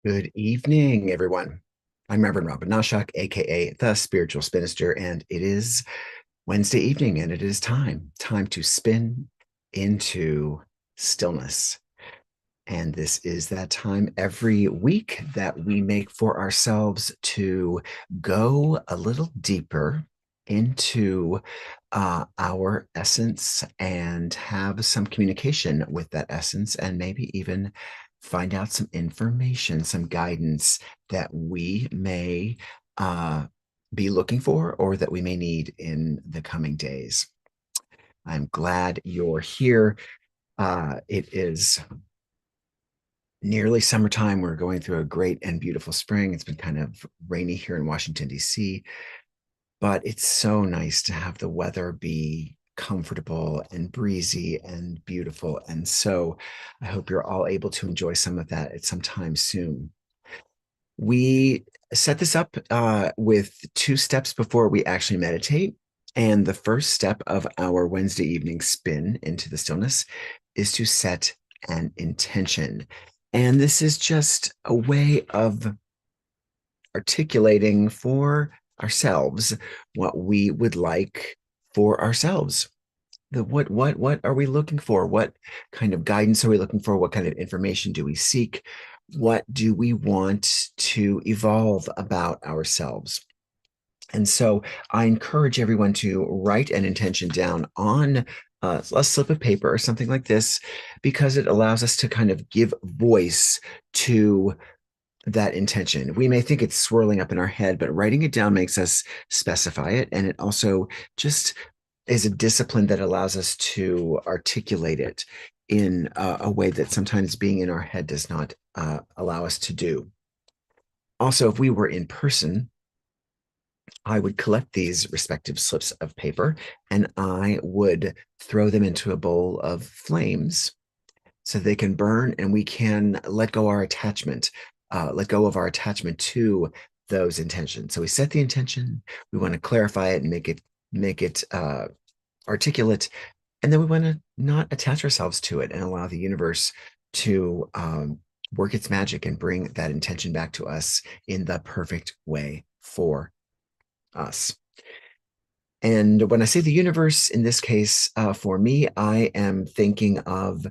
Good evening, everyone. I'm Reverend Robin Nashak, aka the Spiritual Spinister, and it is Wednesday evening, and it is time to spin into stillness. And this is that time every week that we make for ourselves to go a little deeper into our essence and have some communication with that essence, and maybe even find out some information, some guidance that we may uh, be looking for or that we may need in the coming days. I'm glad you're here. It is nearly summertime. We're going through a great and beautiful spring. It's been kind of rainy here in Washington, D.C., but it's so nice to have the weather be comfortable and breezy and beautiful. And so I hope you're all able to enjoy some of that at some time soon. We set this up with two steps before we actually meditate. And the first step of our Wednesday evening spin into the stillness is to set an intention. And this is just a way of articulating for ourselves what we would like for ourselves. What are we looking for? What kind of guidance are we looking for? What kind of information do we seek? What do we want to evolve about ourselves? And so I encourage everyone to write an intention down on a slip of paper or something like this, because it allows us to kind of give voice to that intention. We may think it's swirling up in our head, but writing it down makes us specify it. And it also just is a discipline that allows us to articulate it in a way that sometimes being in our head does not allow us to do. Also, if we were in person, I would collect these respective slips of paper and I would throw them into a bowl of flames so they can burn and we can let go of our attachment to those intentions. So we set the intention, we want to clarify it and make it articulate, and then we want to not attach ourselves to it and allow the universe to work its magic and bring that intention back to us in the perfect way for us. And when I say the universe, in this case, for me, I am thinking of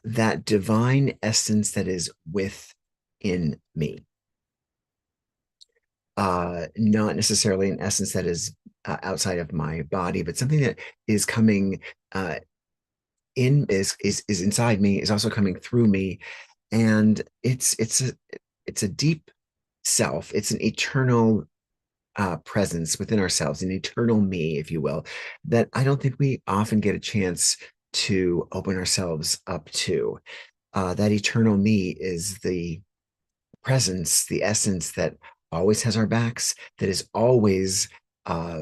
that divine essence that is within me. Not necessarily an essence that is outside of my body, but something that is coming in is inside me, is also coming through me, and it's a deep self. It's an eternal presence within ourselves, an eternal me, if you will, that I don't think we often get a chance to open ourselves up to. That eternal me is the presence, the essence that always has our backs, that is always uh,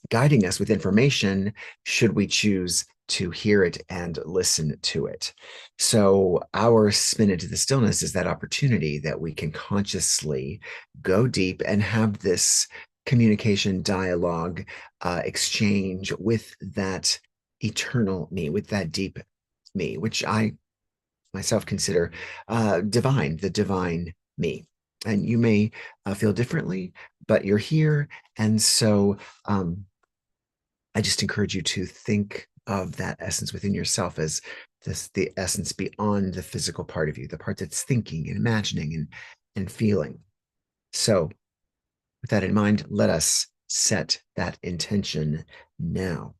guiding us with information should we choose to hear it and listen to it. So, our spin into the stillness is that opportunity that we can consciously go deep and have this communication, dialogue, exchange with that eternal me, with that deep me, which I myself consider divine, the divine me. And you may feel differently, but you're here. And so I just encourage you to think of that essence within yourself as the essence beyond the physical part of you, the part that's thinking and imagining and feeling. So, with that in mind, let us set that intention now.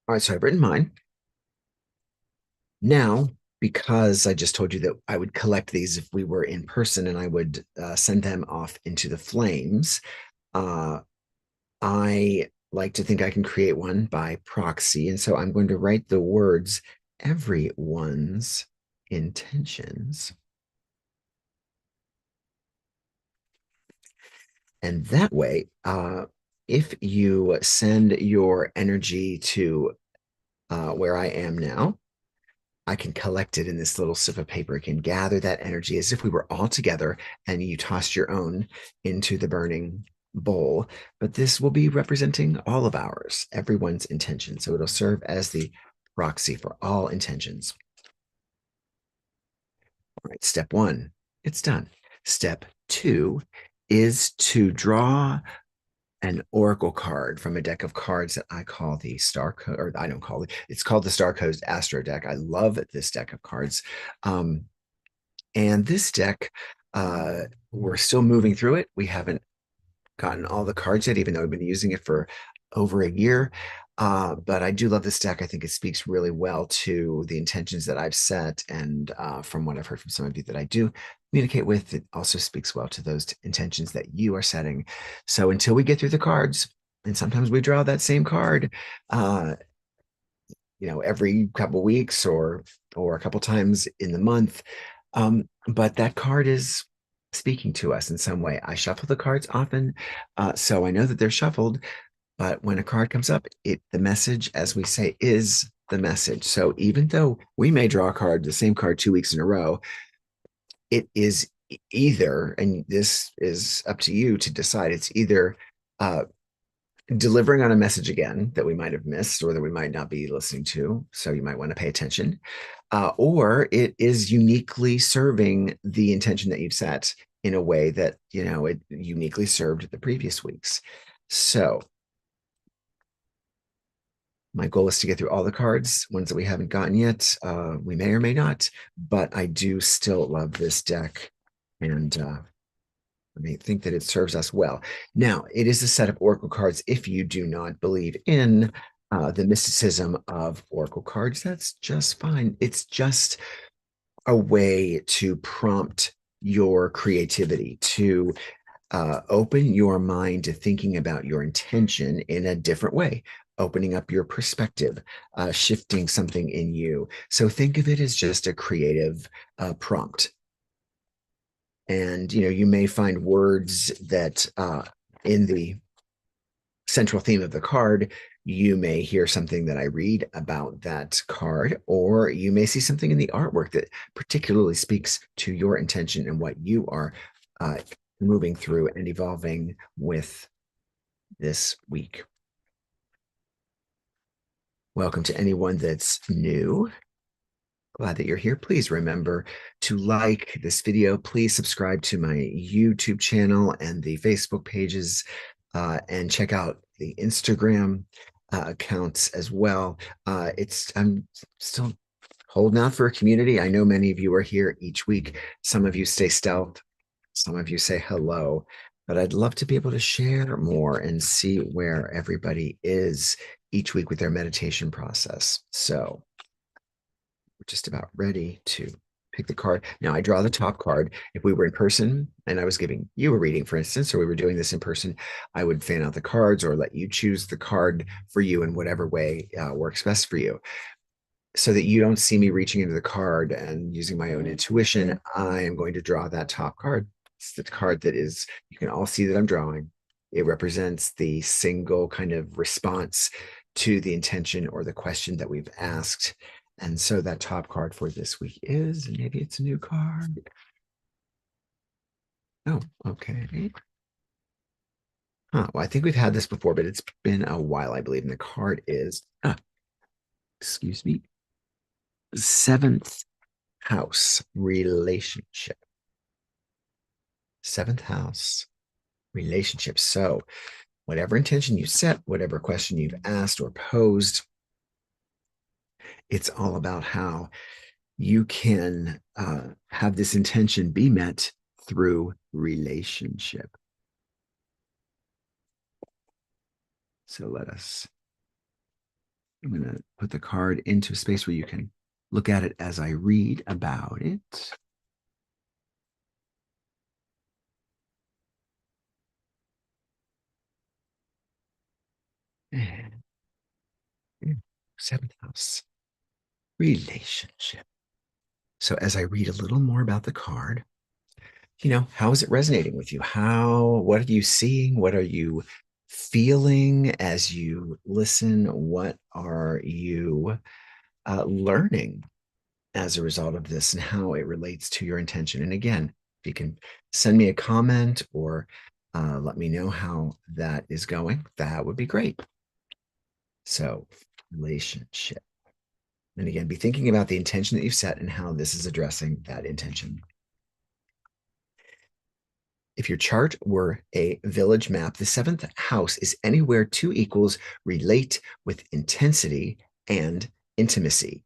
All right, so I've written mine. Now, because I just told you that I would collect these if we were in person and I would send them off into the flames, uh, I like to think I can create one by proxy. And so I'm going to write the words everyone's intentions. And that way, if you send your energy to where I am now, I can collect it in this little slip of paper. It can gather that energy as if we were all together and you tossed your own into the burning bowl. But this will be representing all of ours, everyone's intention. So it'll serve as the proxy for all intentions. All right, step one, it's done. Step two is to draw an oracle card from a deck of cards that I call the Star Code, or I don't call it, it's called the Star Codes Astro deck. I love this deck of cards. Um, and this deck, uh, we're still moving through it. We haven't gotten all the cards yet, even though I've been using it for over a year. But I do love this deck. I think it speaks really well to the intentions that I've set. And from what I've heard from some of you that I do communicate with, it also speaks well to those intentions that you are setting. So until we get through the cards, and sometimes we draw that same card, uh, every couple weeks or a couple times in the month. But that card is speaking to us in some way. I shuffle the cards often, so I know that they're shuffled. But when a card comes up, the message, as we say, is the message. So even though we may draw a card, the same card 2 weeks in a row, it is either, and this is up to you to decide, it's either uh, delivering on a message again that we might have missed or that we might not be listening to. So you might want to pay attention. Or it is uniquely serving the intention that you've set in a way that, it uniquely served the previous weeks. So my goal is to get through all the cards, ones that we haven't gotten yet. We may or may not, but I do still love this deck. And I think that it serves us well. Now, it is a set of oracle cards. If you do not believe in the mysticism of oracle cards, that's just fine. It's just a way to prompt your creativity, to open your mind to thinking about your intention in a different way, opening up your perspective, shifting something in you. So think of it as just a creative prompt. And you may find words that in the central theme of the card, you may hear something that I read about that card, or you may see something in the artwork that particularly speaks to your intention and what you are uh, moving through and evolving with this week. Welcome to anyone that's new. Glad that you're here. Please remember to like this video. Please subscribe to my YouTube channel and the Facebook pages, and check out the Instagram accounts as well. I'm still holding out for a community. I know many of you are here each week. Some of you stay stealth. Some of you say hello, but I'd love to be able to share more and see where everybody is each week with their meditation process. So we're just about ready to pick the card. Now I draw the top card. If we were in person and I was giving you a reading, for instance, or we were doing this in person, I would fan out the cards or let you choose the card for you in whatever way works best for you, so that you don't see me reaching into the card and using my own intuition. I am going to draw that top card. It's the card that is, you can all see that I'm drawing. It represents the single kind of response to the intention or the question that we've asked. And so that top card for this week is, maybe it's a new card. Oh, okay. Well, I think we've had this before, but it's been a while, I believe. And the card is, excuse me, seventh house, relationship. Seventh house, relationship. So whatever intention you set, whatever question you've asked or posed, it's all about how you can have this intention be met through relationship. So I'm going to put the card into a space where you can look at it as I read about it. And seventh house, relationship. So as I read a little more about the card, How is it resonating with you? What are you seeing? What are you feeling as you listen? What are you learning as a result of this and how it relates to your intention? And again, if you can send me a comment or let me know how that is going, that would be great. So, relationship. And again, be thinking about the intention that you've set and how this is addressing that intention. If your chart were a village map, the seventh house is anywhere two equals relate with intensity and intimacy.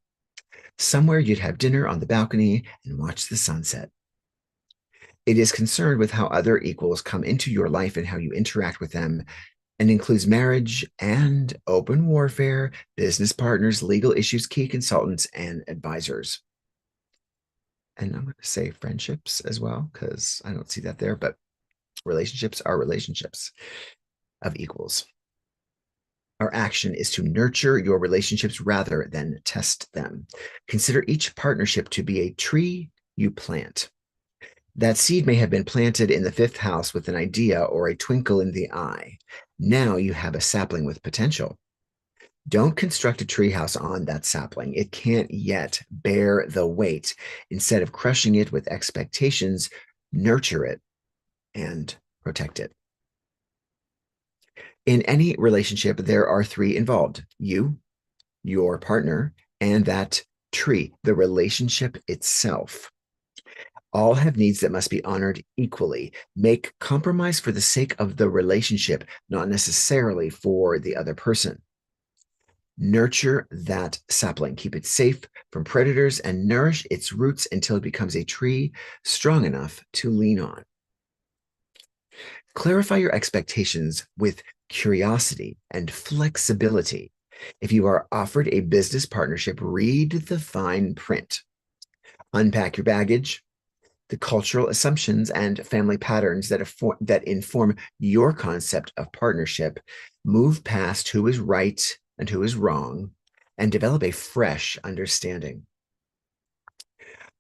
Somewhere you'd have dinner on the balcony and watch the sunset. It is concerned with how other equals come into your life and how you interact with them, and includes marriage and open warfare, business partners, legal issues, key consultants, and advisors. And I'm going to say friendships as well, because I don't see that there, but relationships are relationships of equals. Our action is to nurture your relationships rather than test them. Consider each partnership to be a tree you plant. That seed may have been planted in the fifth house with an idea or a twinkle in the eye. Now you have a sapling with potential. Don't construct a treehouse on that sapling. It can't yet bear the weight. Instead of crushing it with expectations, nurture it and protect it. In any relationship, there are three involved: you, your partner, and that tree, the relationship itself. All have needs that must be honored equally. Make compromise for the sake of the relationship, not necessarily for the other person. Nurture that sapling. Keep it safe from predators and nourish its roots until it becomes a tree strong enough to lean on. Clarify your expectations with curiosity and flexibility. If you are offered a business partnership, read the fine print. Unpack your baggage, the cultural assumptions and family patterns that inform your concept of partnership. Move past who is right and who is wrong, and develop a fresh understanding.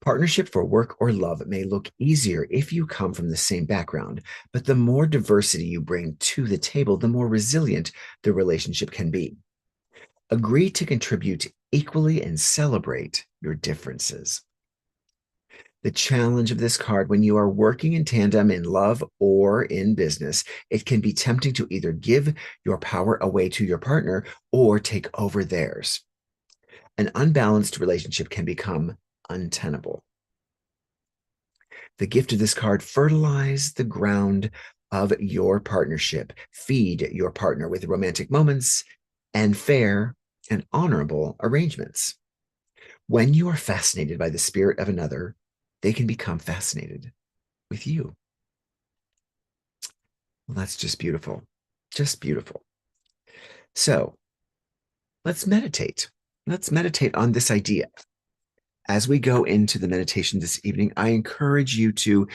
Partnership for work or love may look easier if you come from the same background, but the more diversity you bring to the table, the more resilient the relationship can be. Agree to contribute equally and celebrate your differences. The challenge of this card: when you are working in tandem in love or in business, it can be tempting to either give your power away to your partner or take over theirs. An unbalanced relationship can become untenable. The gift of this card: fertilize the ground of your partnership. Feed your partner with romantic moments and fair and honorable arrangements. When you are fascinated by the spirit of another, they can become fascinated with you. Well, that's just beautiful. Just beautiful. So let's meditate. Let's meditate on this idea. As we go into the meditation this evening, I encourage you to,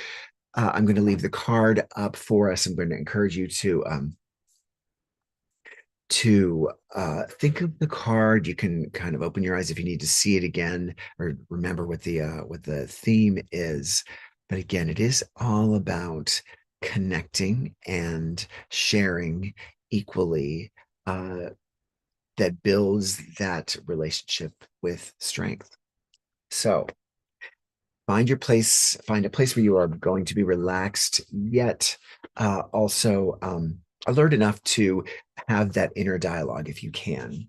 I'm going to leave the card up for us. I'm going to encourage you to think of the card. You can kind of open your eyes if you need to see it again or remember what the theme is. But again, it is all about connecting and sharing equally, that builds that relationship with strength. So find a place where you are going to be relaxed, yet also alert enough to have that inner dialogue if you can.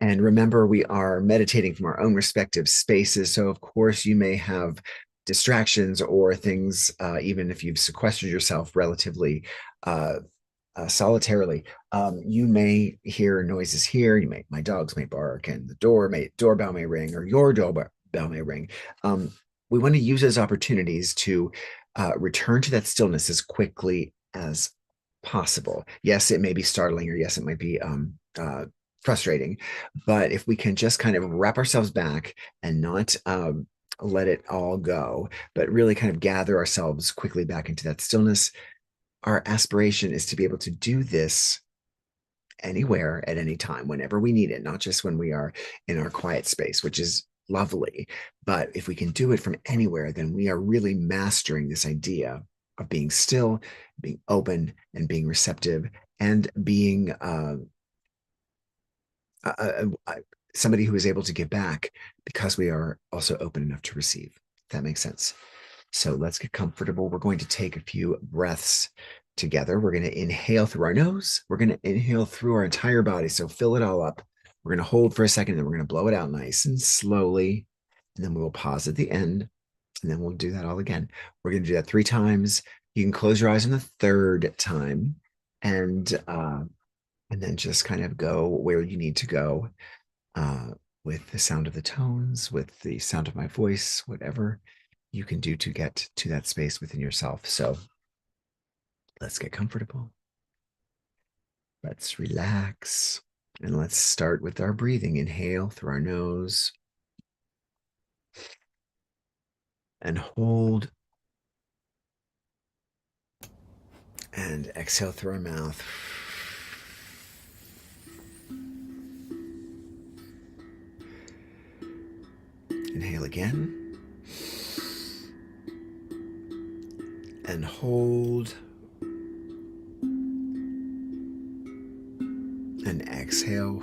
And remember, we are meditating from our own respective spaces. So, of course, you may have distractions or things, even if you've sequestered yourself relatively solitarily. You may hear noises here. My dogs may bark, and the doorbell may ring, or your doorbell may ring. We want to use those opportunities to return to that stillness as quickly as possible. Yes, it may be startling, or yes, it might be frustrating, but if we can just kind of wrap ourselves back and not let it all go, but really kind of gather ourselves quickly back into that stillness. Our aspiration is to be able to do this anywhere at any time, whenever we need it, not just when we are in our quiet space, which is lovely. But if we can do it from anywhere, then we are really mastering this idea of being still, being open, and being receptive, and being uh, uh, uh, somebody who is able to give back because we are also open enough to receive. If that makes sense. So let's get comfortable. We're going to take a few breaths together. We're going to inhale through our nose. We're going to inhale through our entire body. So fill it all up. We're going to hold for a second, and then we're going to blow it out nice and slowly. And then we will pause at the end, and then we'll do that all again. We're going to do that 3 times. You can close your eyes on the third time, and then just kind of go where you need to go uh, with the sound of the tones, with the sound of my voice, whatever you can do to get to that space within yourself. So let's get comfortable. Let's relax. And let's start with our breathing. Inhale through our nose and hold. And exhale through our mouth. Inhale again. And hold. And exhale.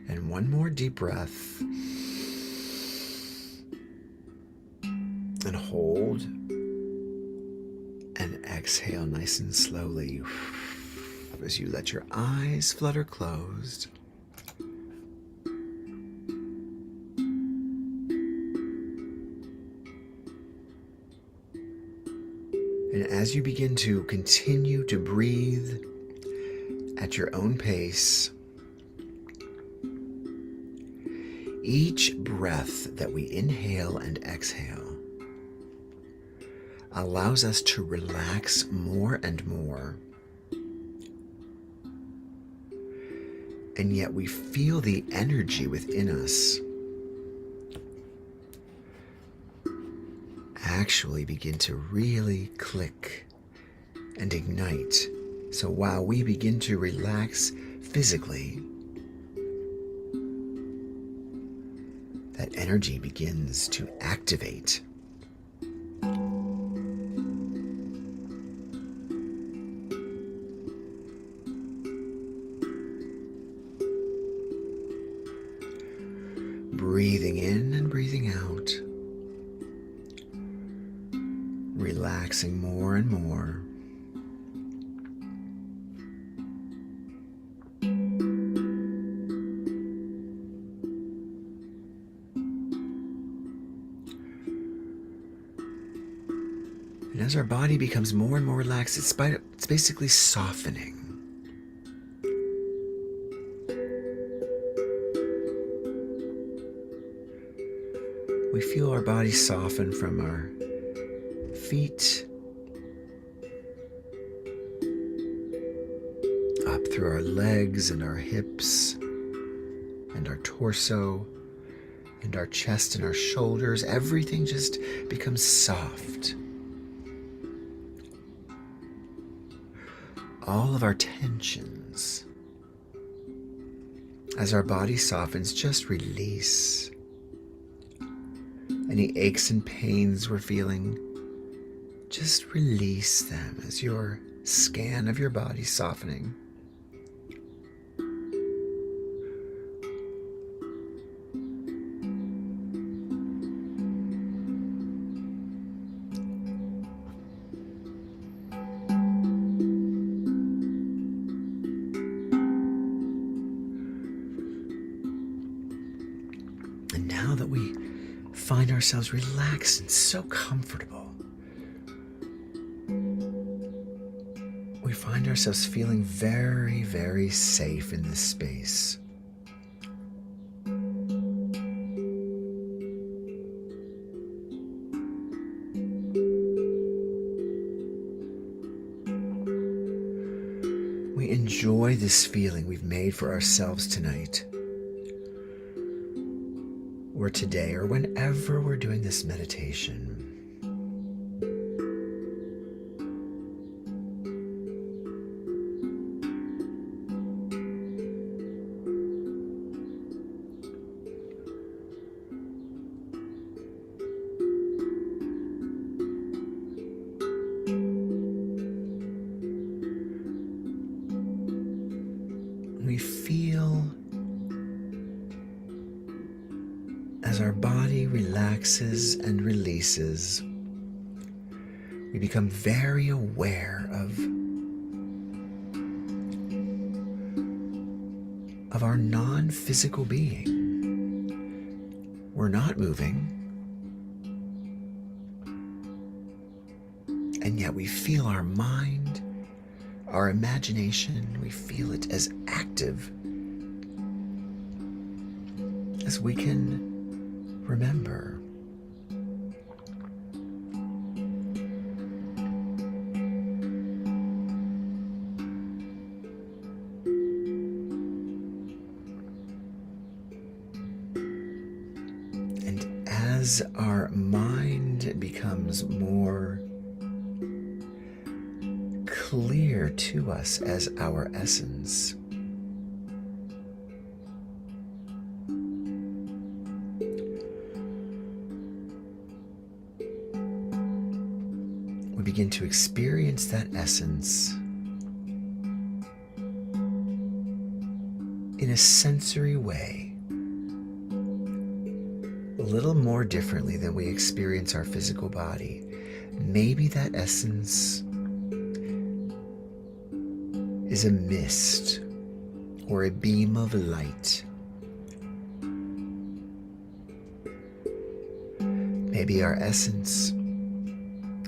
And one more deep breath. And hold. And exhale nice and slowly as you let your eyes flutter closed. And as you begin to continue to breathe at your own pace, each breath that we inhale and exhale allows us to relax more and more. And yet we feel the energy within us actually begin to really click and ignite. So while we begin to relax physically, that energy begins to activate. Breathing in and breathing out, relaxing more and more. And as our body becomes more and more relaxed, it's basically softening. We feel our body soften from our feet up through our legs and our hips and our torso and our chest and our shoulders. Everything just becomes soft. All of our tensions, as our body softens, just release. Any aches and pains we're feeling, just release them as your scan of your body softening. And now that we find ourselves relaxed and so comfortable, we find ourselves feeling very, very safe in this space. We enjoy this feeling we've made for ourselves tonight, or today, or whenever we're doing this meditation. relaxes and releases, we become very aware of our non-physical being. We're not moving, and yet we feel our mind, our imagination, we feel it as active as we can remember. And as our mind becomes more clear to us as our essence, we begin to experience that essence in a sensory way, a little more differently than we experience our physical body. Maybe that essence is a mist or a beam of light. Maybe our essence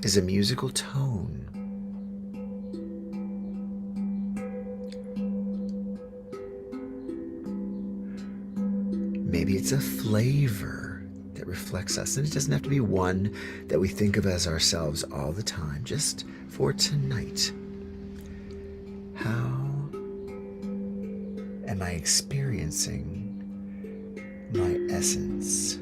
is a musical tone. Maybe it's a flavor that reflects us, and it doesn't have to be one that we think of as ourselves all the time. Just for tonight, how am I experiencing my essence?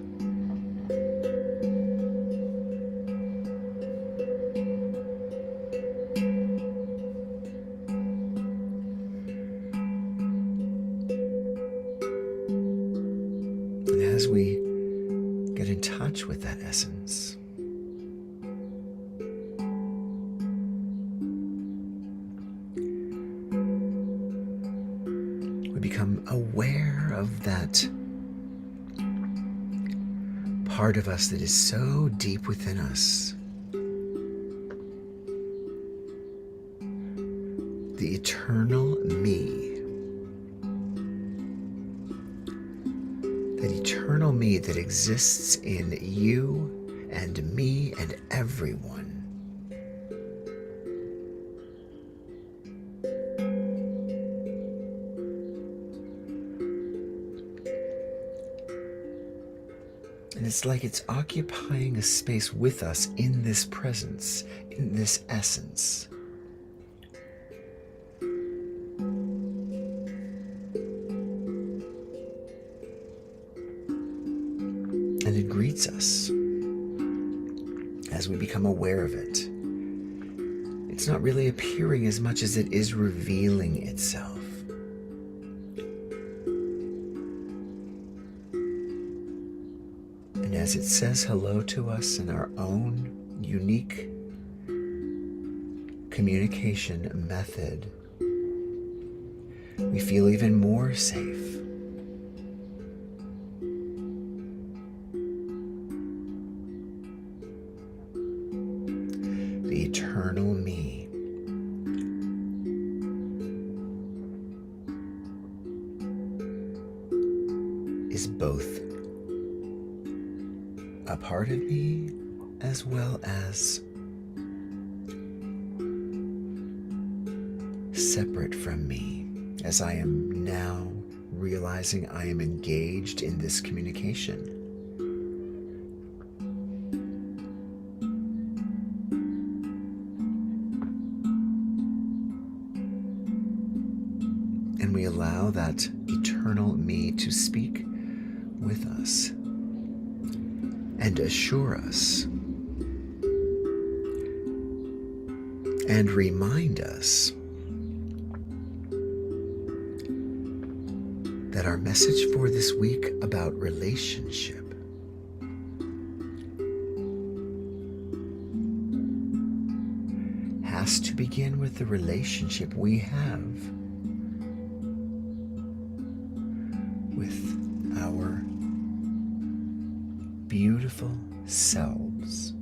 And as we get in touch with that essence, we become aware of that part of us that is so deep within us, the eternal me. That eternal me that exists in you and me and everyone. And it's like it's occupying a space with us in this presence, in this essence. And it greets us as we become aware of it. It's not really appearing as much as it is revealing itself. And as it says hello to us in our own unique communication method, we feel even more safe. The eternal me is both a part of me as well as separate from me, as I am now realizing I am engaged in this communication. And we allow that eternal me to speak with us and assure us and remind us that our message for this week about relationship has to begin with the relationship we have with our beautiful beautiful selves.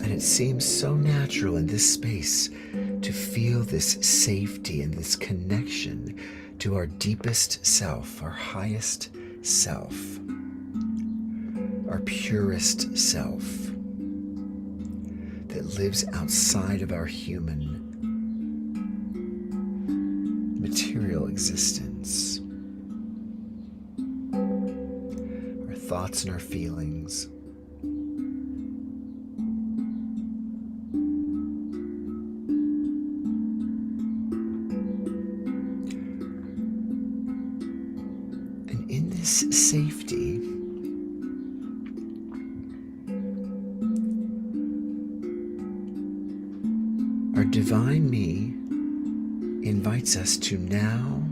And it seems so natural in this space to feel this safety and this connection to our deepest self, our highest self, our purest self that lives outside of our human material existence, our thoughts and our feelings. And in this safety, our divine me invites us to now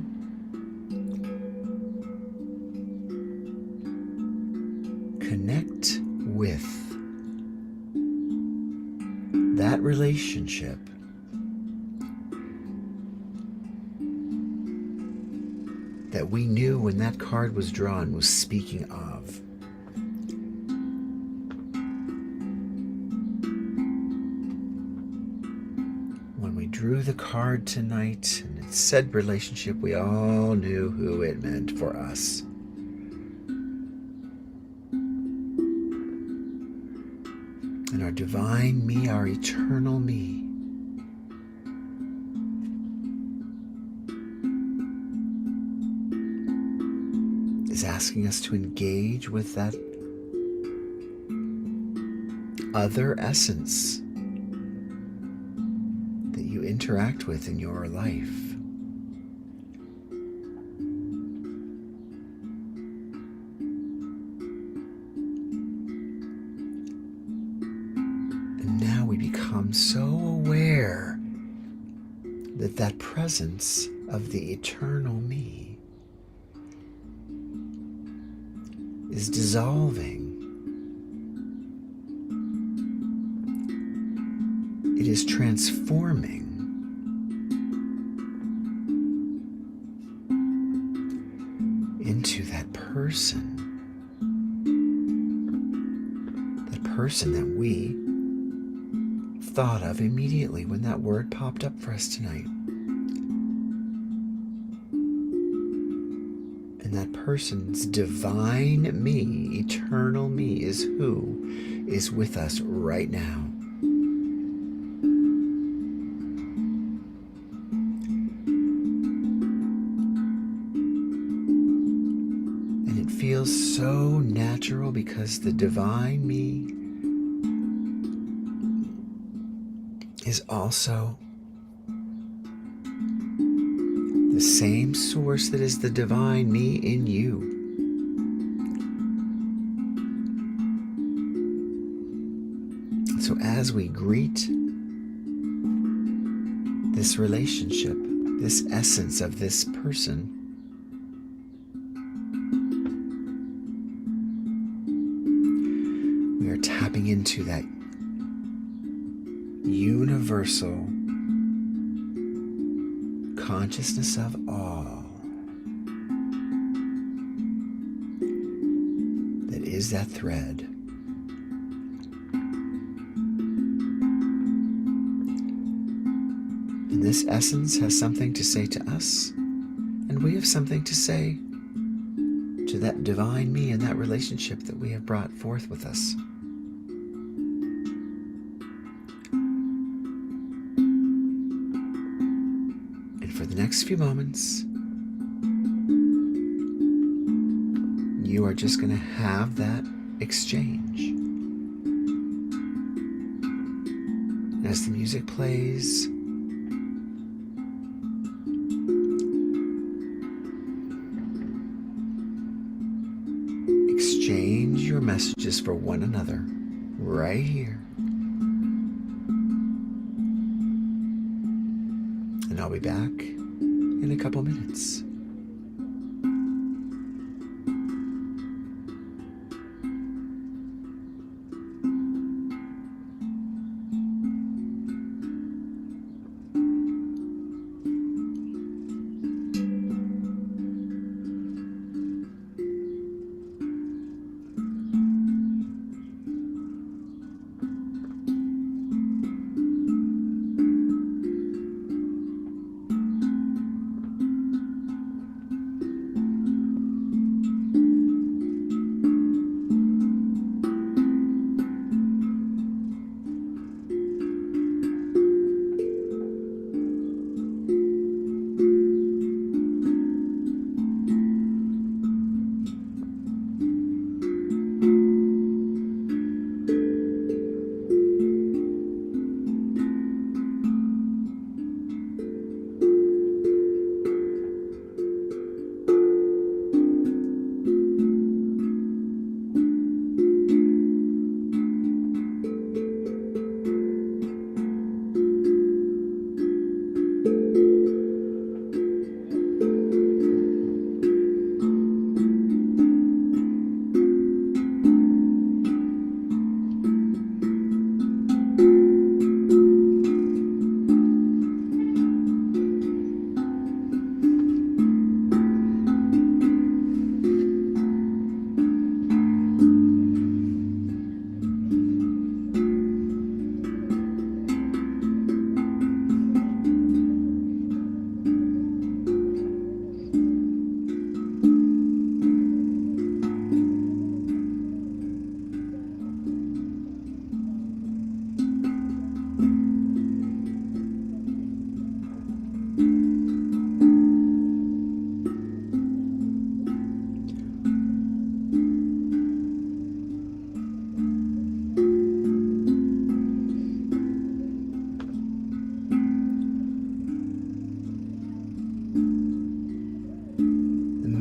connect with that relationship that we knew when that card was drawn was speaking of. When we drew the card tonight and it said relationship, we all knew who it meant for us. And our divine me, our eternal me, is asking us to engage with that other essence that you interact with in your life. And now we become so aware that that presence of the eternal me is dissolving. It is transforming into that person that we thought of immediately when that word popped up for us tonight. And that person's divine me, eternal me, is who is with us right now. And it feels so natural because the divine me is also the same source that is the divine me in you. So as we greet this relationship, this essence of this person, we are tapping into that universal consciousness of all that is that thread. And this essence has something to say to us, and we have something to say to that divine me and that relationship that we have brought forth with us. For the next few moments, you are just going to have that exchange. As the music plays, exchange your messages for one another right here. And I'll be back in a couple minutes.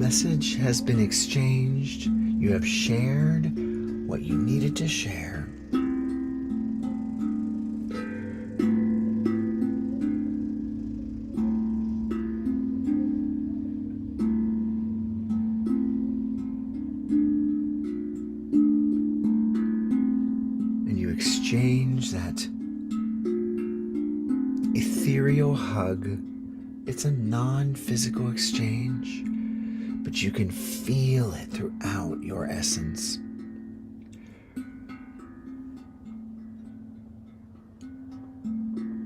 message has been exchanged. You have shared what you needed to share. And you exchange that ethereal hug. It's a non-physical exchange, but you can feel it throughout your essence.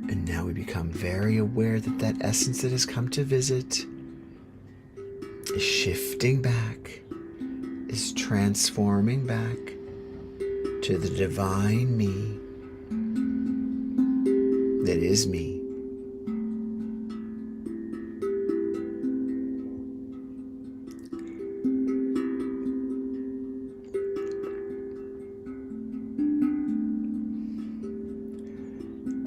And now we become very aware that that essence that has come to visit is shifting back, is transforming back to the divine me that is me.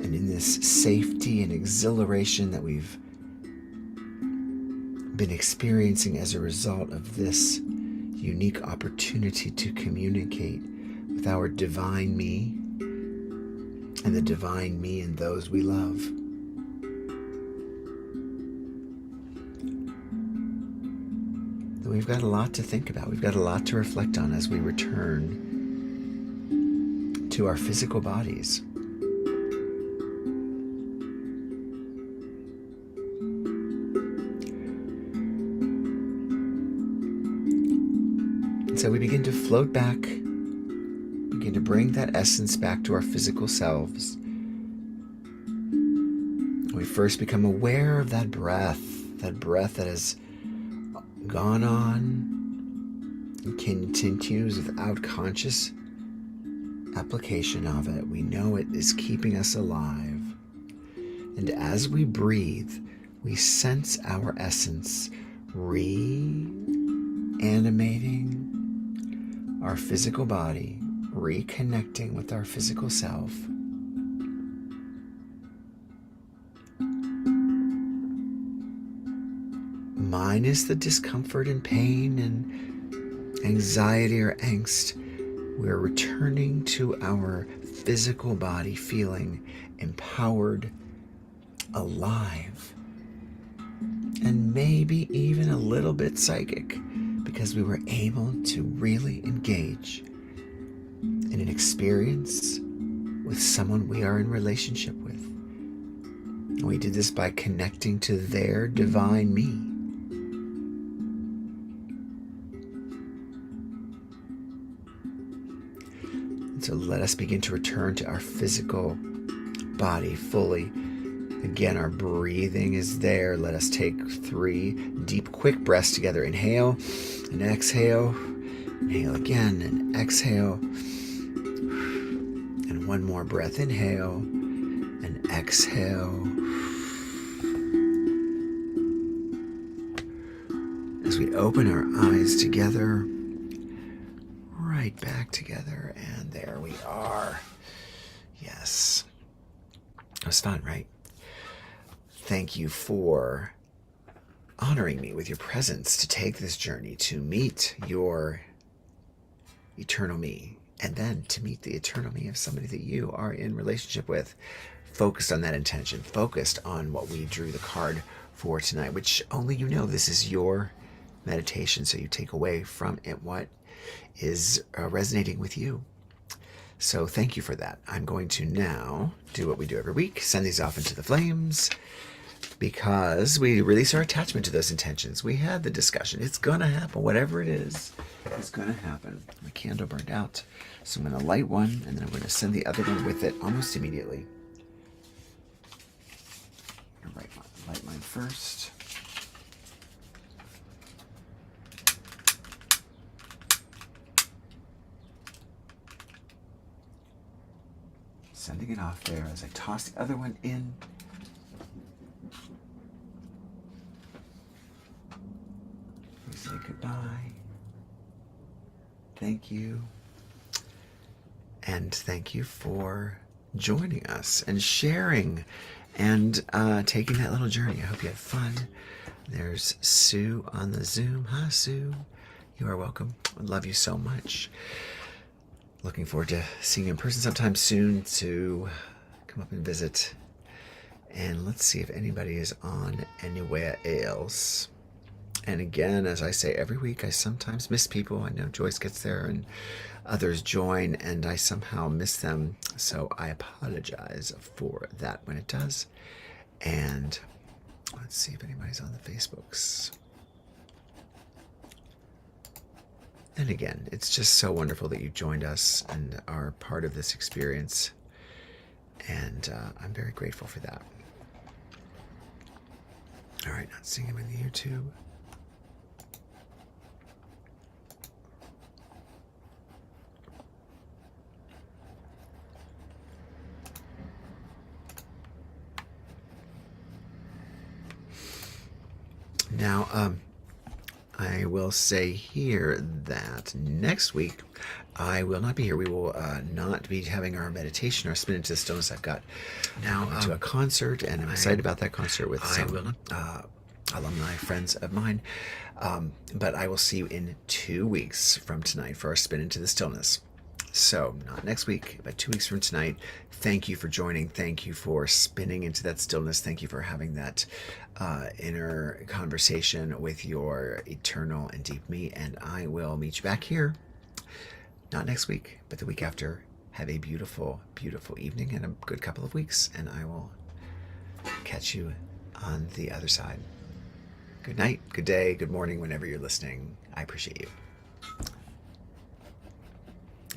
And in this safety and exhilaration that we've been experiencing as a result of this unique opportunity to communicate with our divine me and the divine me and those we love. Then we've got a lot to think about. We've got a lot to reflect on as we return to our physical bodies. So we begin to float back, begin to bring that essence back to our physical selves. We first become aware of that breath that has gone on and continues without conscious application of it. We know it is keeping us alive. And as we breathe, we sense our essence reanimating our physical body, reconnecting with our physical self. Minus the discomfort and pain and anxiety or angst, we're returning to our physical body feeling empowered, alive, and maybe even a little bit psychic, because we were able to really engage in an experience with someone we are in relationship with. And we did this by connecting to their divine me. And so let us begin to return to our physical body fully. Again, our breathing is there. Let us take 3 deep, quick breaths together. Inhale and exhale. Inhale again and exhale. And one more breath. Inhale and exhale. As we open our eyes together, right back together. And there we are. Yes. It was fun, right? Thank you for honoring me with your presence to take this journey to meet your eternal me, and then to meet the eternal me of somebody that you are in relationship with. Focused on that intention, focused on what we drew the card for tonight, which only you know. This is your meditation, so you take away from it what is resonating with you. So thank you for that. I'm going to now do what we do every week, send these off into the flames, because we release our attachment to those intentions. We had the discussion. It's going to happen. Whatever it is, it's going to happen. My candle burned out, so I'm going to light one, and then I'm going to send the other one with it almost immediately. I'm going to light mine first. Sending it off there as I toss the other one in. We say goodbye. Thank you. And thank you for joining us and sharing and taking that little journey. I hope you had fun. There's Sue on the Zoom. Hi, Sue. You are welcome. I love you so much. Looking forward to seeing you in person sometime soon to come up and visit. And let's see if anybody is on anywhere else. And again, as I say every week, I sometimes miss people. I know Joyce gets there and others join, and I somehow miss them. So I apologize for that when it does. And let's see if anybody's on the Facebooks. And again, it's just so wonderful that you joined us and are part of this experience. And I'm very grateful for that. All right, not seeing him in the YouTube. Now, I will say here that next week I will not be here. We will not be having our meditation, our spin into the stillness. I've got now to a concert, and I'm excited about that concert with some alumni friends of mine. But I will see you in 2 weeks from tonight for our spin into the stillness. So, not next week, but 2 weeks from tonight. Thank you for joining. Thank you for spinning into that stillness. Thank you for having that inner conversation with your eternal and deep me. And I will meet you back here, not next week, but the week after. Have a beautiful, beautiful evening and a good couple of weeks. And I will catch you on the other side. Good night, good day, good morning, whenever you're listening. I appreciate you.